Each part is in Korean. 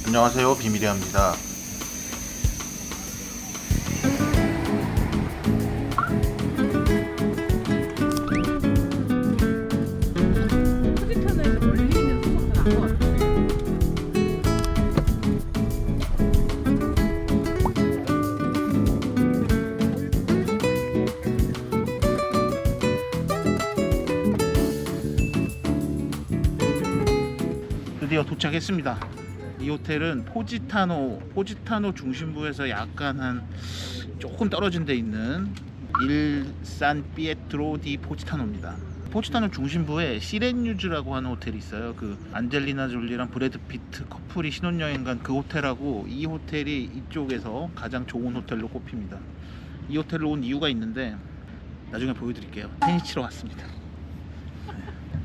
안녕하세요, 비밀이합니다. 포지터널에서 멀리 있는 수석은 안것 같아. 드디어 도착했습니다. 이 호텔은 포지타노 중심부에서 약간 한 조금 떨어진 데 있는 일산 피에트로 디 포지타노입니다. 포지타노 중심부에 시렌유즈라고 하는 호텔이 있어요. 그 안젤리나 졸리랑 브래드 피트 커플이 신혼여행 간 그 호텔하고, 이 호텔이 이쪽에서 가장 좋은 호텔로 꼽힙니다. 이 호텔로 온 이유가 있는데 나중에 보여드릴게요. 테니스 치러 왔습니다.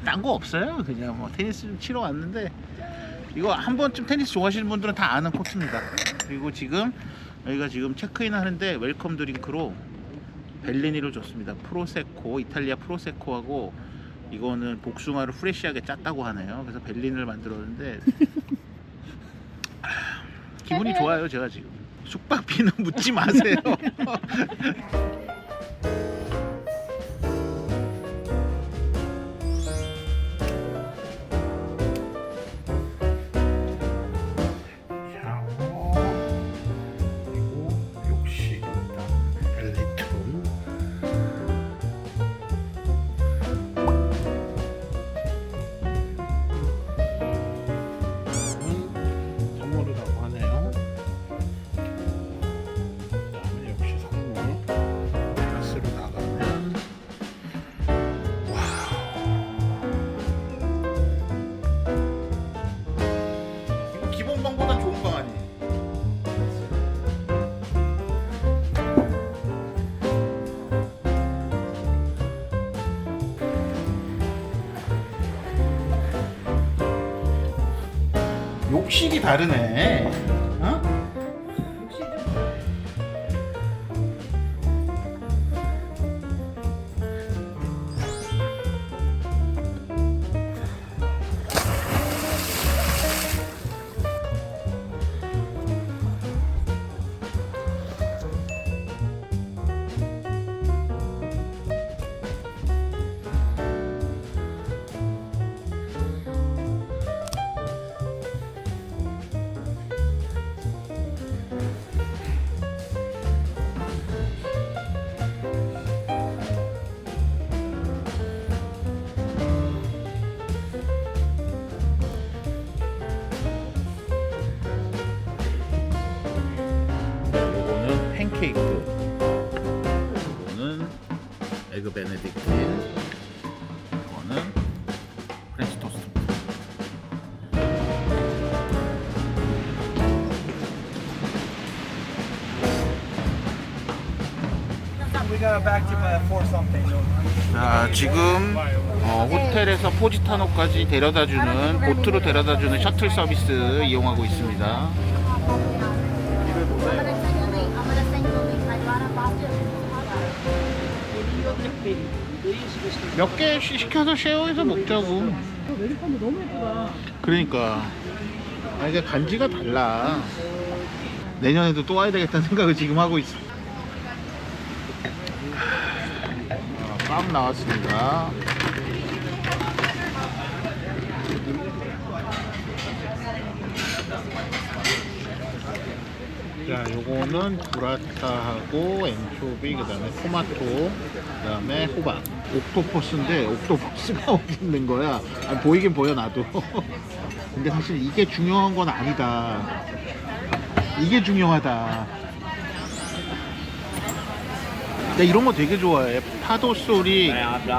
딴 거 없어요. 그냥 뭐 테니스 좀 치러 왔는데, 이거 한 번쯤 테니스 좋아하시는 분들은 다 아는 코트입니다. 그리고 지금 여기가 지금 체크인 하는데 웰컴 드링크로 벨리니를 줬습니다. 프로세코, 이탈리아 프로세코하고, 이거는 복숭아를 프레시하게 짰다고 하네요. 그래서 벨리니를 만들었는데 기분이 좋아요. 제가 지금 숙박비는 묻지 마세요. 기본방보단 좋은 방 아니에요? 욕실이 다르네. 어? 요거는 팬케이크, 요거는 에그 베네딕트, 이거는 프렌치 토스트. We got back to for something. 자, 지금 호텔에서 포지타노까지 데려다주는, 보트로 데려다주는 셔틀 서비스 이용하고 있습니다. 몇 개 시켜서 쉐어해서 먹자고. 메리카노 너무 예쁘다. 그러니까 이게 간지가 달라. 내년에도 또 와야 되겠다는 생각을 지금 하고 있어. 빵 나왔습니다. 자, 요거는 브라타하고 엔초비, 그 다음에 토마토, 그 다음에 호박. 옥토퍼스인데 옥토퍼스가 어디 있는 거야? 아니, 보이긴 보여 나도. 근데 사실 이게 중요한 건 아니다. 이게 중요하다. 나 이런 거 되게 좋아해. 파도 소리,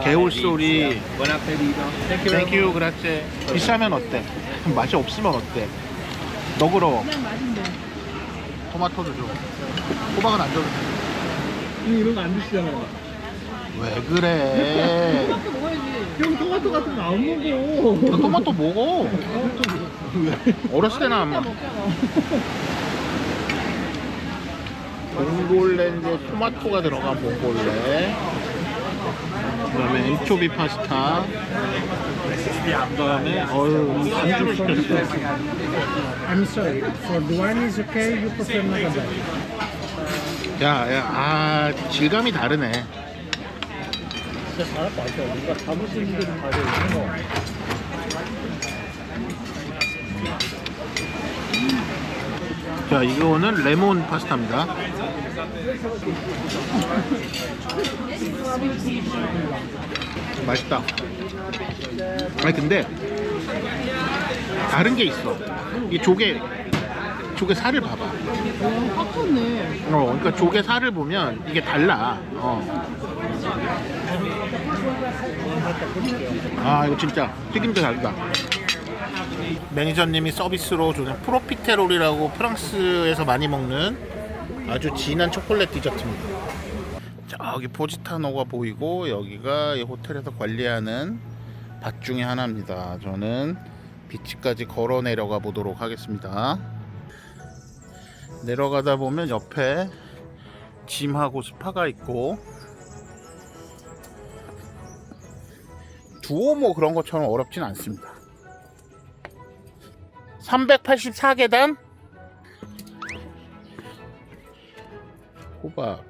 개울 소리. 땡큐, 그라체. 비싸면 어때? 맛이 없으면 어때? 너그러워. 그냥 맛인데. 토마토도 줘. 호박은 안 줘도 돼. 이런 거 안 드시잖아요. 왜 그래? 토마토 먹어야지. 형 토마토 같은 거 안 먹어. 너 토마토 먹어. 어렸을 때는 안 먹어. 봉골레인데 토마토가 들어간 봉골레, 그 다음에 엔초비 파스타, 그 다음에 안주 시켰어. I'm sorry. For the wine is okay. You prefer Nagabe. 질감이 다르네. 진짜 잘할 것 같아요. 뭔가 담을 수 있는 데는 다들 있는 거 같아요. 자, 이거는 레몬 파스타입니다. 맛있다. 아니 근데 다른 게 있어. 이 조개 살을 봐봐. 확 컸네. 그러니까 조개 살을 보면 이게 달라. 아, 이거 진짜 튀김도 다르다. 매니저님이 서비스로 주는 프로피테롤이라고 프랑스에서 많이 먹는 아주 진한 초콜릿 디저트입니다. 저기 포지타노가 보이고 여기가 이 호텔에서 관리하는 밭 중에 하나입니다. 저는 비치까지 걸어 내려가 보도록 하겠습니다. 내려가다 보면 옆에 짐하고 스파가 있고 두오모 그런 것처럼 어렵진 않습니다. 384계단 호박.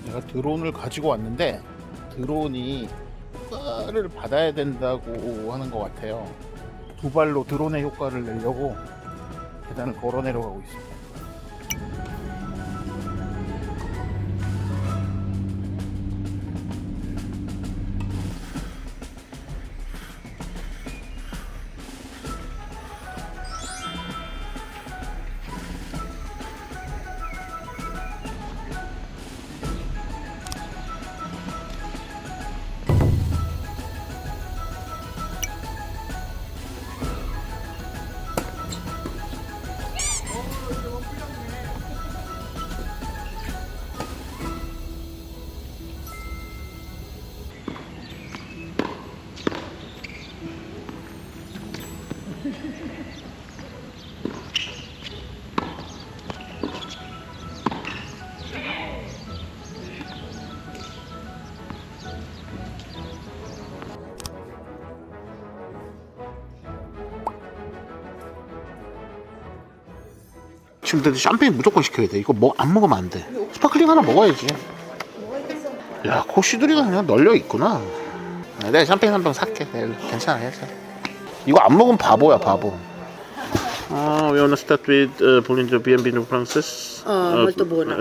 제가 드론을 가지고 왔는데 드론이 효과를 받아야 된다고 하는 것 같아요. 두 발로 드론의 효과를 내려고 계단을 걸어 내려가고 있습니다. 지금 근데 샴페인 무조건 시켜야 돼. 이거 뭐 안 먹으면 안 돼. 스파클링 하나 먹어야지. 야, 코시들이가 그냥 널려 있구나. 내가 샴페인 한 병 살게. 괜찮아, 괜찮아. 이거 안 먹으면 바보야, 바보. We wanna start with Bollinger B&B in France. Molto buono.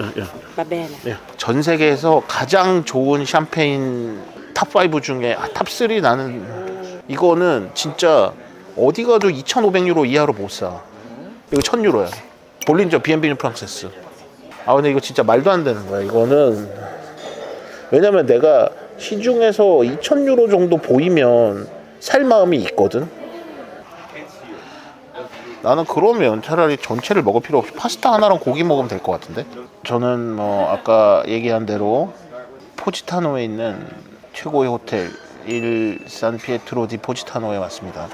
Va bene. 전 세계에서 가장 좋은 샴페인 탑5 중에 탑3 나는 이거는 진짜 어디 가도 2,500유로 이하로 못 사. 이거 1,000유로야. 볼린저 B&B 프랑세스. 아 근데 이거 진짜 말도 안 되는 거야. 이거는 왜냐면 내가 시중에서 2,000유로 정도 보이면 살 마음이 있거든. 나는 그러면 차라리 전체를 먹을 필요 없이 파스타 하나랑 고기 먹으면 될 것 같은데. 저는 뭐 아까 얘기한 대로 포지타노에 있는 최고의 호텔 일 산 피에트로 디 포지타노에 왔습니다.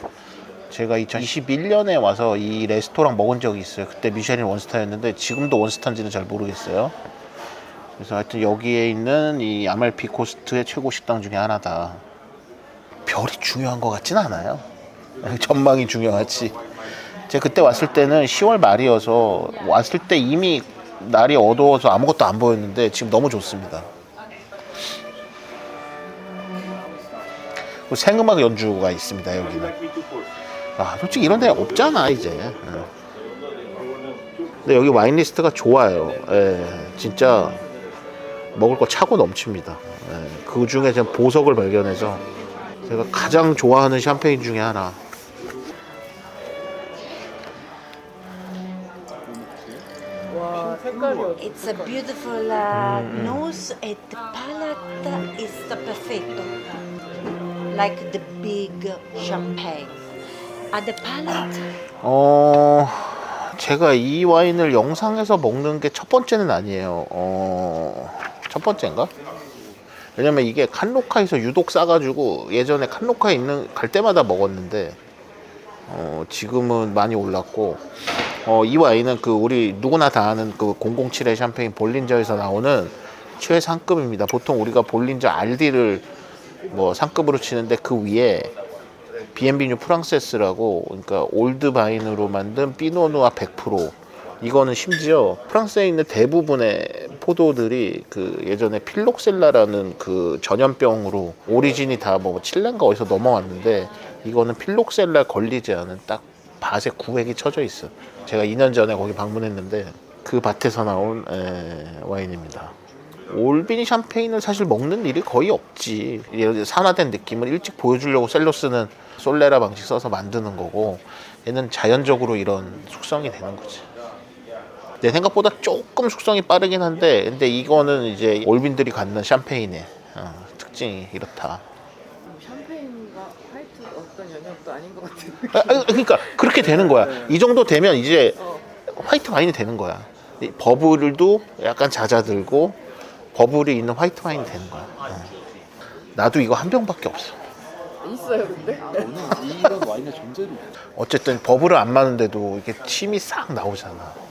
제가 2021년에 와서 이 레스토랑 먹은 적이 있어요. 그때 미쉐린 원스타였는데 지금도 원스타인지는 잘 모르겠어요. 그래서 하여튼 여기에 있는 이 아말피 코스트의 최고 식당 중에 하나다. 별이 중요한 것 같진 않아요. 전망이 중요하지. 제가 그때 왔을 때는 10월 말이어서 왔을 때 이미 날이 어두워서 아무것도 안 보였는데 지금 너무 좋습니다. 생음악 연주가 있습니다. 여기는. 아, 솔직히 이런 데 없잖아 이제. 근데 여기 와인 리스트가 좋아요. 예, 진짜 먹을 거 차고 넘칩니다. 예, 그 중에 제가 보석을 발견해서 제가 가장 좋아하는 샴페인 중에 하나. It's a beautiful nose and the palate is perfecto. Like the big champagne. And the palate? 제가 이 와인을 영상에서 먹는 게 첫 번째는 아니에요. 첫 번째인가? 왜냐면 이게 칸로카에서 유독 싸가지고 예전에 칸로카에 갈 때마다 먹었는데 지금은 많이 올랐고 이 와인은 그 우리 누구나 다 아는 그 007의 샴페인 볼린저에서 나오는 최상급입니다. 보통 우리가 볼린저 RD를 뭐 상급으로 치는데 그 위에 B&B 프랑세스라고, 그러니까 올드 바인으로 만든 피노누아 100%. 이거는 심지어 프랑스에 있는 대부분의 포도들이 그 예전에 필록셀라라는 그 전염병으로 오리진이 다 뭐 칠레인가 어디서 넘어왔는데, 이거는 필록셀라 걸리지 않은 딱 밭에 구획이 쳐져 있어. 제가 2년 전에 거기 방문했는데 그 밭에서 나온 와인입니다. 올빈 샴페인을 사실 먹는 일이 거의 없지. 산화된 느낌을 일찍 보여주려고 셀로스는 솔레라 방식 써서 만드는 거고, 얘는 자연적으로 이런 숙성이 되는 거지. 내 생각보다 조금 숙성이 빠르긴 한데, 근데 이거는 이제 올빈들이 갖는 샴페인의 특징이 이렇다. 샴페인과 화이트 어떤 영역도 아닌 것 같은. 그러니까 그렇게 되는 거야. 이 정도 되면 이제 화이트 와인이 되는 거야. 이 버블도 약간 잦아들고 버블이 있는 화이트 와인이 되는 거야. 나도 이거 한 병밖에 없어. 있어요, 근데? 저는 이런 와인의 존재를 어쨌든 버블을 안 마는데도 이렇게 침이 싹 나오잖아.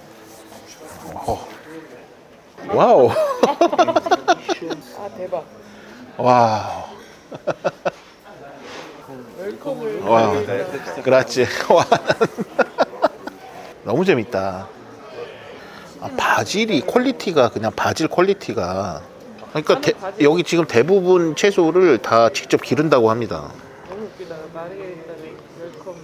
와우. 아, 대박. 와우. 웰컴을. 와우. 그렇지. 와. 너무 재밌다. 바질이 퀄리티가 그냥 바질 퀄리티가. 그러니까 여기 지금 대부분 채소를 다 직접 기른다고 합니다. 너무 웃기다. 마르게리타는 웰컴.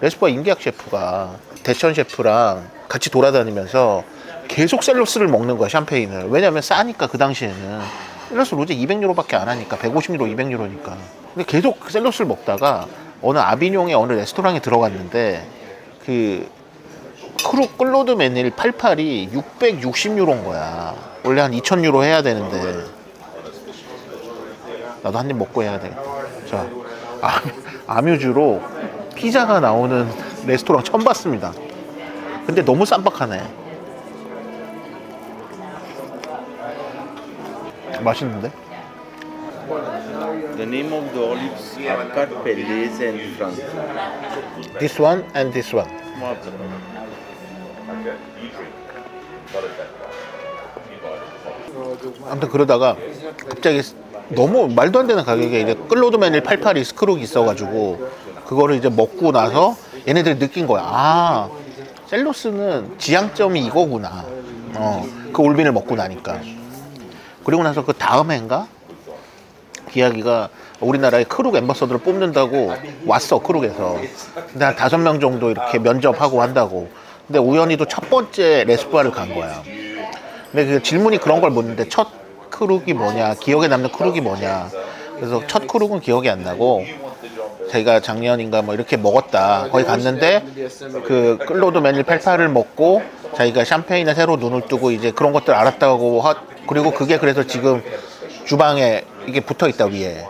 레스퍼 임계학 셰프가 대천 셰프랑 같이 돌아다니면서 계속 셀로스를 먹는 거야, 샴페인을. 왜냐면 싸니까, 그 당시에는. 셀로스 로제 200유로밖에 안 하니까, 150유로, 200유로니까. 근데 계속 셀로스를 먹다가 어느 아비뇽의 어느 레스토랑에 들어갔는데, 그 클로드 메닐 88이 660유로인 거야. 원래 한 2000유로 해야 되는데. 나도 한 입 먹고 해야 되겠다. 자, 아뮤즈로 피자가 나오는 레스토랑 처음 봤습니다. 근데 너무 쌈박하네. 맛있는데? The name of the olives are Carpelles and Franc. This one and this one. 아무튼 그러다가 갑자기 너무 말도 안 되는 가격에 이제 클로드 메닐 88이 스크룩이 있어가지고 그거를 이제 먹고 나서 얘네들이 느낀 거야. 아, 셀로스는 지향점이 이거구나. 그 올빈을 먹고 나니까. 그리고 나서 그 다음 해인가? 기아기가 우리나라에 크룩 앰버서더를 뽑는다고 왔어, 크룩에서. 근데 한 5명 정도 이렇게 면접하고 한다고. 근데 우연히도 첫 번째 레스토랑을 간 거야. 근데 그 질문이 그런 걸 묻는데, 첫 크룩이 뭐냐, 기억에 남는 크룩이 뭐냐. 그래서 첫 크룩은 기억이 안 나고, 자기가 작년인가 뭐 이렇게 먹었다. 거기 갔는데 그 클로드 메닐 88을 먹고 자기가 샴페인에 새로 눈을 뜨고 이제 그런 것들 알았다고. 그리고 그게 그래서 지금 주방에 이게 붙어 있다, 위에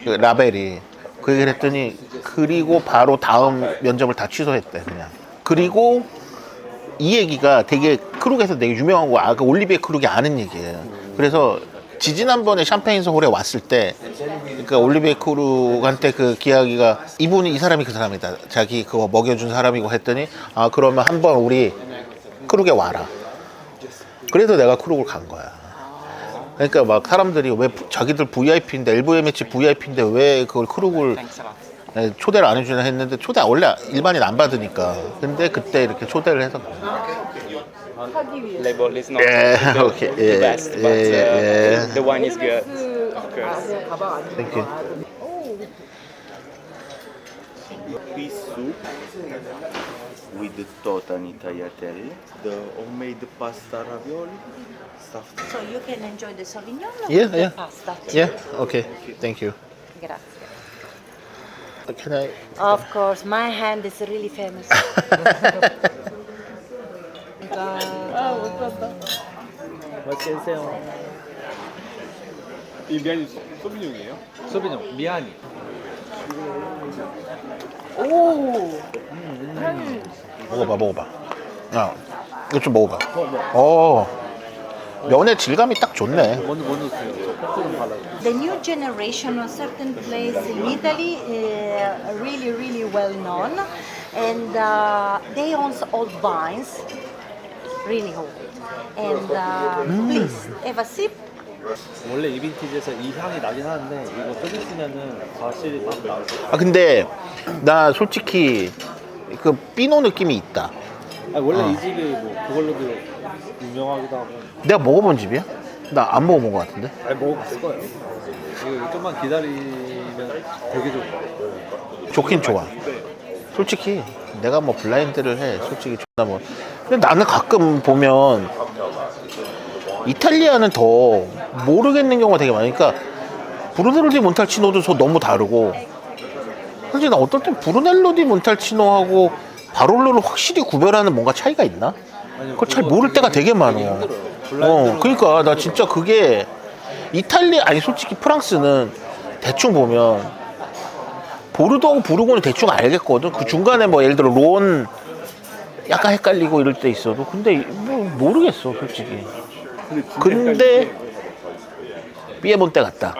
그 라벨이. 그 얘기를 했더니, 그리고 바로 다음 면접을 다 취소했대, 그냥. 그리고 이 얘기가 되게 크룩에서 되게 유명한 거야. 그 올리비에 크룩이 아는 얘기예요. 그래서 지지난번에 샴페인 서울에 왔을 때, 그러니까 올리비에 크룩한테 그 기아기가, 이분이 이 사람이 그 사람이다, 자기 그거 먹여준 사람이고 했더니, 아, 그러면 한번 우리 크룩에 와라. 그래서 내가 크룩을 간 거야. 그러니까 막 사람들이 왜 자기들 VIP인데, LVMH VIP인데 왜 그걸 크룩을 초대를 안 해주나 했는데, 초대 원래 일반인 안 받으니까. 근데 그때 이렇게 초대를 해서. label is not Yeah, the, okay, the yeah, best, but yeah. the wine is good, of course. 가방 안 Thank you. Fish soup with the torta and tagliatelle, the homemade pasta ravioli, stuffed. So you can enjoy the Sauvignon or Yeah, the yeah. pasta? Yeah, okay, thank you. Grazie. Can I? Of course, my hand is really famous. 맛있게 드세요. 이 미안이 소비뇽이에요? 소비뇽, 미아니. 먹어봐. 야, 이거 좀 먹어봐. 면의 질감이 딱 좋네. 먼저 넣으세요. 저 포크는 발라요. The new generation of certain place in Italy really, really well known, and they own old vines, really old. And please have a sip. 원래 이 빈티지에서 이 향이 나긴 하는데 이거 좀 있으면은 과실이 막 나올 거예요. 아 근데 나 솔직히 그 피노 느낌이 있다. 아니, 원래 이 집이 뭐 그걸로도 유명하기도 하고. 내가 먹어본 집이야? 나 안 먹어본 것 같은데. 아니 먹어봤을 거예요. 이거 좀만 기다리면 되게 좋을 거예요. 좋긴 좋아. 솔직히 내가 뭐 블라인드를 해. 솔직히 존나 뭐. 근데 나는 가끔 보면 이탈리아는 더 모르겠는 경우가 되게 많으니까 브루넬로 디 몬탈치노도 너무 다르고 사실 나 어떨 땐 브루넬로 디 몬탈치노하고 바롤로를 확실히 구별하는 뭔가 차이가 있나? 그걸 잘 모를 때가 되게 많아. 그러니까 나 진짜 그게 이탈리아 아니 솔직히 프랑스는 대충 보면 보르도하고 부르고는 대충 알겠거든. 그 중간에 뭐 예를 들어 론 약간 헷갈리고 이럴 때 있어도 근데 뭐 모르겠어 솔직히. 근데 삐에몬테 같다.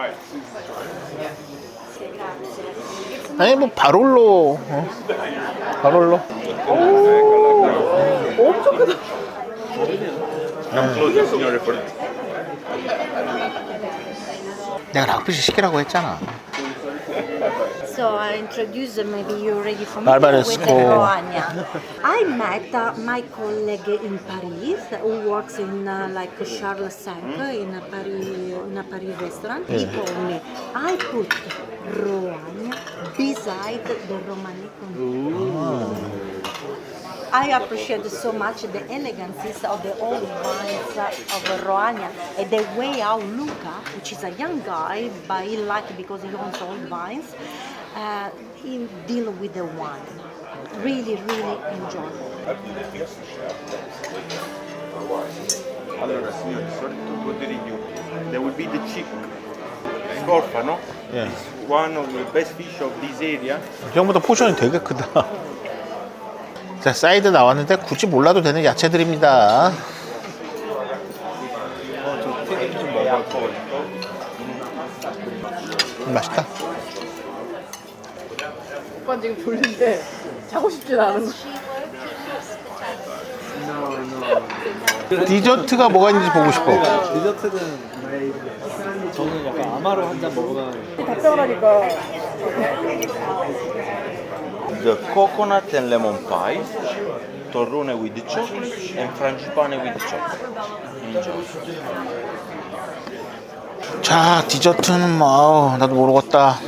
아니 뭐 바롤로 바롤로 엄청 크다. 내가 락피시 시키라고 했잖아. So I introduce, maybe you're already familiar with the Barbaresco. Roagna. I met my colleague in Paris who works in like Charles V in a Paris restaurant. He told me, I put Roagna beside the Romanée. I appreciate so much the elegances of the old wines of Roagna and the way how Luca, which is a young guy, but he likes because he owns old wines, he deal with the wine. Really, really enjoy. Allora signori, il solito Goderiglio. There will be the chick scorfano. 예. One of the best fish of this area. 형보다 포션이 되게 크다. 자, 사이드 나왔는데 굳이 몰라도 되는 야채들입니다. 맛있다. 오빠 지금 졸린데 자고 싶진 않은 거. 디저트가 뭐가 있는지 보고 싶어. 디저트는 저는 약간 아마로 한 잔 먹으면 답변하니까 The coconut and lemon pie, torrone with the chocolate, and frangipane with the chocolate. Enjoy. 자, 디저트는 뭐 나도 모르겠다.